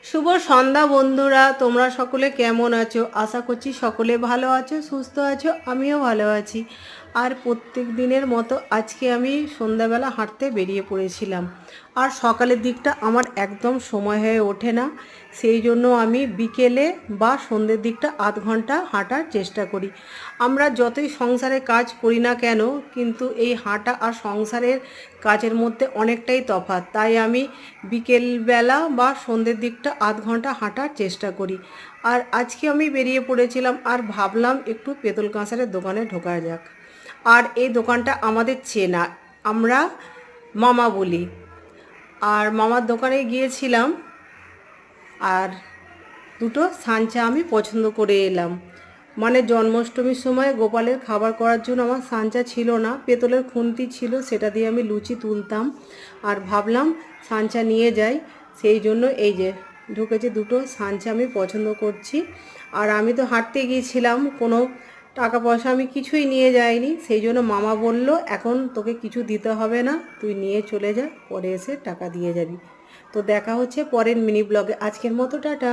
শুভ সন্ধ্যা বন্ধুরা, তোমরা সকলে কেমন আছো? আশা করছি সকলে ভালো আছো, সুস্থ আছো। আমিও ভালো আছি। আর প্রত্যেক দিনের মতো আজকে আমি সন্ধ্যাবেলা হাঁটতে বেরিয়ে পড়েছিলাম। আর সকালের দিকটা আমার একদম সময় হয়ে ওঠে না, সেই জন্য আমি বিকেলে বা সন্ধ্যের দিকটা আধ ঘন্টা হাঁটার চেষ্টা করি। আমরা যতই সংসারে কাজ করি না কেন, কিন্তু এই হাঁটা আর সংসারের কাজের মধ্যে অনেকটাই তফাৎ। তাই আমি বিকেলবেলা বা সন্ধ্যের দিকটা আধ ঘন্টা হাঁটার চেষ্টা করি। আর আজকে আমি বেরিয়ে পড়েছিলাম আর ভাবলাম একটু পেতল কাঁসারের দোকানে ঢোকা যাক। আর এই দোকানটা আমাদের চেনা, আমরা মামা বলি। আর মামার দোকানে গিয়েছিলাম আর দুটো সাঞ্চা আমি পছন্দ করে এলাম। মানে জন্মাষ্টমীর সময় গোপালের খাবার করার জন্য আমার সাঞ্চা ছিল না, পেতলের খুন্তি ছিল, সেটা দিয়ে আমি লুচি তুলতাম। আর ভাবলাম সাঞ্চা নিয়ে যাই, সেই জন্য এই যে ঢুকেছে দুটো সাঞ্চা আমি পছন্দ করছি। আর আমি তো হাঁটতে গিয়েছিলাম, কোনো টাকা পয়সা আমি কিছুই নিয়ে যাইনি, সেই জন্য মামা বলল এখন তোকে কিছু দিতে হবে না, তুই নিয়ে চলে যা, পরে এসে টাকা দিয়ে যাবি। তো দেখা হচ্ছে পরের মিনি ব্লগে। আজকের মতো টাটা।